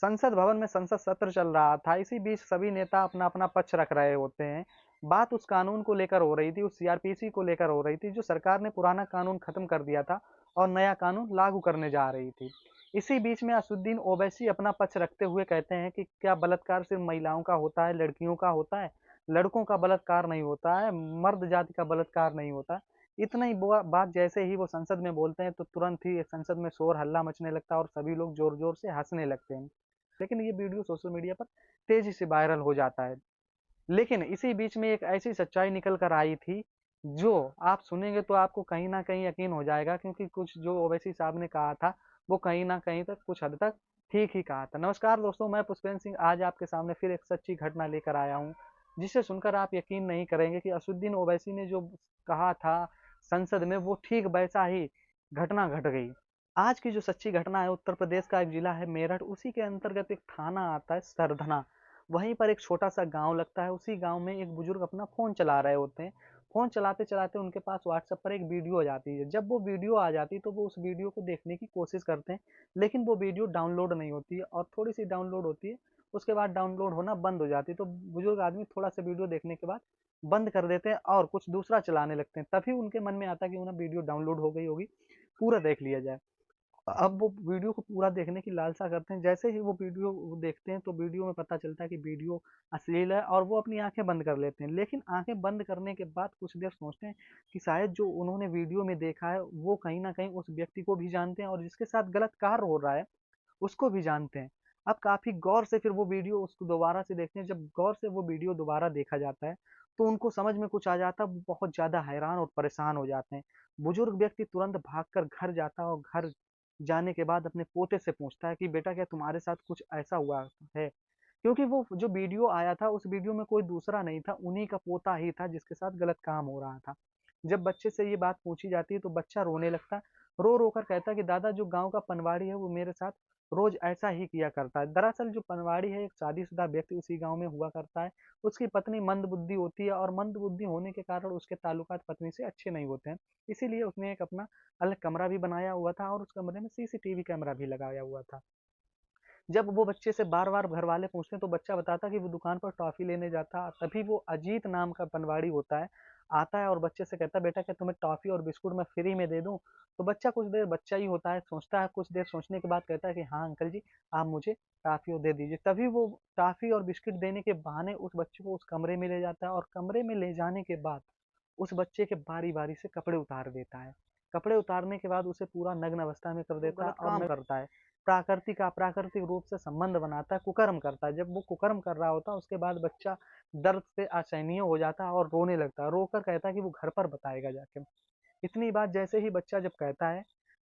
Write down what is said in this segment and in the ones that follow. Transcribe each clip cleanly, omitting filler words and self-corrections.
संसद भवन में संसद सत्र चल रहा था। इसी बीच सभी नेता अपना अपना पक्ष रख रहे होते हैं। बात उस कानून को लेकर हो रही थी, उस सीआरपीसी को लेकर हो रही थी जो सरकार ने पुराना कानून खत्म कर दिया था और नया कानून लागू करने जा रही थी। इसी बीच में असुद्दीन ओवैसी अपना पक्ष रखते हुए कहते हैं कि क्या बलात्कार सिर्फ महिलाओं का होता है, लड़कियों का होता है? लड़कों का बलात्कार नहीं होता है, मर्द जाति का बलात्कार नहीं होता। इतना ही बात जैसे ही वो संसद में बोलते हैं तो तुरंत ही संसद में शोर हल्ला मचने लगता है और सभी लोग जोर जोर से हंसने लगते हैं। लेकिन ये वीडियो सोशल मीडिया पर तेजी से वायरल हो जाता है। लेकिन इसी बीच में एक ऐसी सच्चाई निकल कर आई थी जो आप सुनेंगे तो आपको कहीं ना कहीं यकीन हो जाएगा, क्योंकि कुछ जो ओवैसी साहब ने कहा था वो कहीं ना कहीं तक कुछ हद तक ठीक ही कहा था। नमस्कार दोस्तों, मैं पुष्पेंद्र सिंह आज आपके सामने फिर एक सच्ची घटना लेकर आया हूँ, जिसे सुनकर आप यकीन नहीं करेंगे कि असुद्दीन ओवैसी ने जो कहा था संसद में वो ठीक वैसा ही घटना घट गई। आज की जो सच्ची घटना है, उत्तर प्रदेश का एक जिला है मेरठ, उसी के अंतर्गत एक थाना आता है सरधना। वहीं पर एक छोटा सा गांव लगता है। उसी गांव में एक बुजुर्ग अपना फोन चला रहे होते हैं। फोन चलाते चलाते उनके पास व्हाट्सएप पर एक वीडियो आ जाती है। जब वो वीडियो आ जाती है तो वो उस वीडियो को देखने की कोशिश करते हैं, लेकिन वो वीडियो डाउनलोड नहीं होती है और थोड़ी सी डाउनलोड होती है, उसके बाद डाउनलोड होना बंद हो जाती है। तो बुजुर्ग आदमी थोड़ा सा वीडियो देखने के बाद बंद कर देते हैं और कुछ दूसरा चलाने लगते हैं। तभी उनके मन में आता है कि उन्हें वीडियो डाउनलोड हो गई होगी, पूरा देख लिया जाए। अब वो वीडियो को पूरा देखने की लालसा करते हैं। जैसे ही वो वीडियो देखते हैं तो वीडियो में पता चलता है कि वीडियो अश्लील है और वो अपनी आंखें बंद कर लेते हैं। लेकिन आंखें बंद करने के बाद कुछ देर सोचते हैं कि शायद जो उन्होंने वीडियो में देखा है वो कहीं ना कहीं उस व्यक्ति को भी जानते हैं और जिसके साथ गलत कार्य हो रहा है उसको भी जानते हैं। अब काफी गौर से फिर वो वीडियो उसको दोबारा से देखते हैं। जब गौर से वो वीडियो दोबारा देखा जाता है तो उनको समझ में कुछ आ जाता है। वो बहुत ज्यादा हैरान और परेशान हो जाते हैं। बुजुर्ग व्यक्ति तुरंत भागकर घर जाता है और घर जाने के बाद अपने पोते से पूछता है कि बेटा क्या तुम्हारे साथ कुछ ऐसा हुआ है? क्योंकि वो जो वीडियो आया था उस वीडियो में कोई दूसरा नहीं था, उन्हीं का पोता ही था जिसके साथ गलत काम हो रहा था। जब बच्चे से ये बात पूछी जाती है तो बच्चा रोने लगता है। रो रो कर कहता है कि दादा जो गांव का पनवाड़ी है वो मेरे साथ रोज ऐसा ही किया करता है। दरअसल जो पनवाड़ी है एक शादीशुदा व्यक्ति उसी गांव में हुआ करता है। उसकी पत्नी मंदबुद्धि होती है और मंदबुद्धि होने के कारण उसके ताल्लुकात पत्नी से अच्छे नहीं होते हैं। इसीलिए उसने एक अपना अलग कमरा भी बनाया हुआ था और उस कमरे में सीसीटीवी कैमरा भी लगाया हुआ था। जब वो बच्चे से बार बार घर वाले पूछते हैं तो बच्चा बताता कि वो दुकान पर टॉफी लेने जाता। तभी वो अजीत नाम का पनवाड़ी होता है, आता है और बच्चे से कहता है बेटा क्या तुम्हें टॉफी और बिस्कुट मैं फ्री में दे दूं? तो बच्चा कुछ देर बच्चा ही होता है, सोचता है, कुछ देर सोचने के बाद कहता है कि हाँ अंकल जी, आप मुझे टॉफी दे दीजिए। तभी वो टॉफी और बिस्किट देने के बहाने उस बच्चे को उस कमरे में ले जाता है और कमरे में ले जाने के बाद उस बच्चे के बारी बारी से कपड़े उतार देता है। कपड़े उतारने के बाद उसे पूरा नग्न अवस्था में कर देता है और काम करता है। प्राकृतिक अप्राकृतिक रूप से संबंध बनाता है, कुकर्म करता है। जब वो कुकर्म कर रहा होता है उसके बाद बच्चा दर्द से असहनीय हो जाता है और रोने लगता है। रोकर कहता है कि वो घर पर बताएगा जाके। इतनी बात जैसे ही बच्चा जब कहता है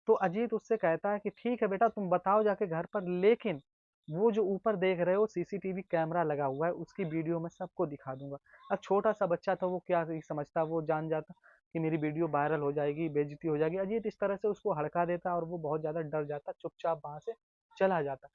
तो अजीत उससे कहता है कि ठीक है बेटा तुम बताओ जाके घर पर, लेकिन वो जो ऊपर देख रहे हो सीसीटीवी कैमरा लगा हुआ है उसकी वीडियो मैं सबको दिखा दूंगा। अब छोटा सा बच्चा था, वो क्या ही समझता, वो जान जाता कि मेरी वीडियो वायरल हो जाएगी, बेइज्जती हो जाएगी। अजीत इस तरह से उसको हड़का देता और वो बहुत ज्यादा डर जाता, चुपचाप वहां से चला जाता।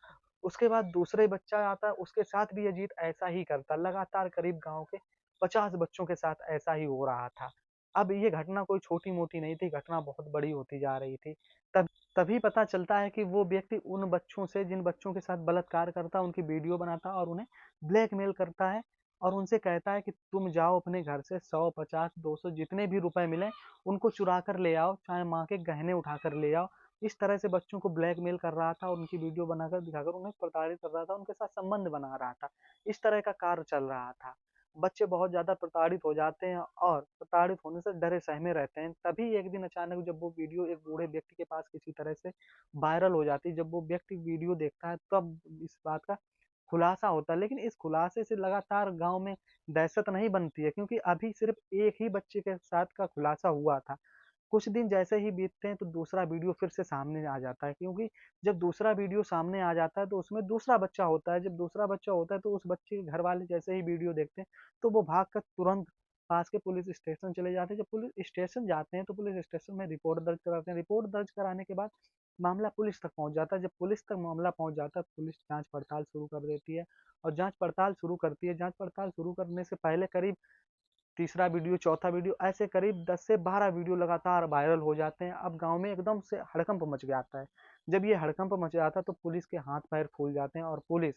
उसके बाद दूसरे बच्चा आता, उसके साथ भी अजीत ऐसा ही करता। लगातार करीब गांव के 50 बच्चों के साथ ऐसा ही हो रहा था। अब ये घटना कोई छोटी मोटी नहीं थी, घटना बहुत बड़ी होती जा रही थी। तब तभी पता चलता है कि वो व्यक्ति उन बच्चों से, जिन बच्चों के साथ बलात्कार करता, उनकी वीडियो बनाता और उन्हें ब्लैकमेल करता है और उनसे कहता है कि तुम जाओ अपने घर से 100, 50, 200 जितने भी रुपए मिले उनको चुरा कर ले आओ, चाहे माँ के गहने उठा कर ले आओ। इस तरह से बच्चों को ब्लैकमेल कर रहा था, उनकी वीडियो बनाकर दिखाकर उन्हें प्रताड़ित कर रहा था, उनके साथ संबंध बना रहा था। इस तरह का कार्य चल रहा था। बच्चे बहुत ज्यादा प्रताड़ित हो जाते हैं और प्रताड़ित होने से डरे सहमे रहते हैं। तभी एक दिन अचानक जब वो वीडियो एक बूढ़े व्यक्ति के पास किसी तरह से वायरल हो जाती है, जब वो व्यक्ति वीडियो देखता है तब इस बात का खुलासा होता है। लेकिन इस खुलासे से लगातार गांव में दहशत नहीं बनती है, क्योंकि अभी सिर्फ एक ही बच्चे के साथ का खुलासा हुआ था। कुछ दिन जैसे ही बीतते हैं तो दूसरा वीडियो फिर से सामने आ जाता है, क्योंकि जब दूसरा वीडियो सामने आ जाता है तो उसमें दूसरा बच्चा होता है। जब दूसरा बच्चा होता है तो उस बच्चे के घर वाले जैसे ही वीडियो देखते हैं तो वो भाग कर तुरंत पास के पुलिस स्टेशन चले जाते हैं। जब पुलिस स्टेशन जाते हैं तो पुलिस स्टेशन में रिपोर्ट दर्ज कराते हैं। रिपोर्ट दर्ज कराने के बाद मामला पुलिस तक पहुंच जाता है। जब पुलिस तक मामला पहुंच जाता है पुलिस जांच पड़ताल शुरू कर देती है और जांच पड़ताल शुरू करती है। जांच पड़ताल शुरू करने से पहले करीब तीसरा वीडियो, चौथा वीडियो, ऐसे करीब 10 से 12 वीडियो लगातार वायरल हो जाते हैं। अब गांव में एकदम से हड़कंप मच जाता है। जब ये हड़कंप मच जाता तो पुलिस के हाथ पैर फूल जाते हैं और पुलिस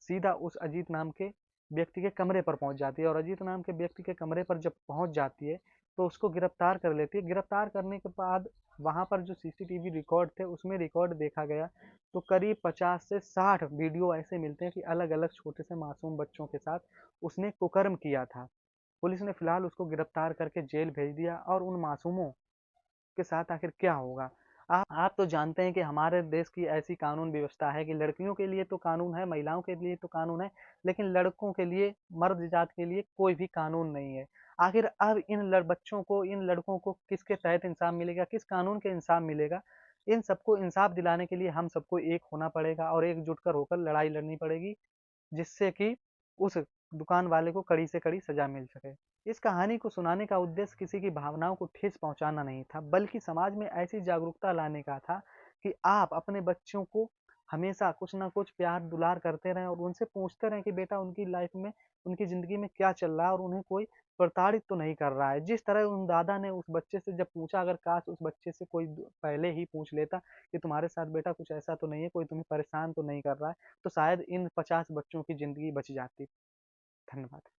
सीधा उस अजीत नाम के व्यक्ति के कमरे पर पहुंच जाती है और अजीत नाम के व्यक्ति के कमरे पर जब पहुंच जाती है तो उसको गिरफ्तार कर लेती है। गिरफ्तार करने के बाद वहां पर जो सीसीटीवी रिकॉर्ड थे उसमें रिकॉर्ड देखा गया तो करीब 50 से 60 वीडियो ऐसे मिलते हैं कि अलग अलग छोटे से मासूम बच्चों के साथ उसने कुकर्म किया था। पुलिस ने फिलहाल उसको गिरफ्तार करके जेल भेज दिया और उन मासूमों के साथ आखिर क्या होगा। आप तो जानते हैं कि हमारे देश की ऐसी कानून व्यवस्था है कि लड़कियों के लिए तो कानून है, महिलाओं के लिए तो कानून है, लेकिन लड़कों के लिए, मर्द जात के लिए कोई भी कानून नहीं है। आखिर अब इन बच्चों को, इन लड़कों को किसके तहत इंसाफ मिलेगा, किस कानून के इंसाफ मिलेगा? इन सबको इंसाफ दिलाने के लिए हम सबको एक होना पड़ेगा और एकजुट कर होकर लड़ाई लड़नी पड़ेगी, जिससे कि उस दुकान वाले को कड़ी से कड़ी सजा मिल सके। इस कहानी को सुनाने का उद्देश्य किसी की भावनाओं को ठेस पहुंचाना नहीं था, बल्कि समाज में ऐसी जागरूकता लाने का था कि आप अपने बच्चों को हमेशा कुछ ना कुछ प्यार दुलार करते रहें और उनसे पूछते रहें कि बेटा उनकी लाइफ में, उनकी जिंदगी में क्या चल रहा है और उन्हें कोई प्रताड़ित तो नहीं कर रहा है। जिस तरह उन दादा ने उस बच्चे से जब पूछा, अगर काश उस बच्चे से कोई पहले ही पूछ लेता कि तुम्हारे साथ बेटा कुछ ऐसा तो नहीं है, कोई तुम्हें परेशान तो नहीं कर रहा है, तो शायद इन 50 बच्चों की जिंदगी बच जाती। धन्यवाद।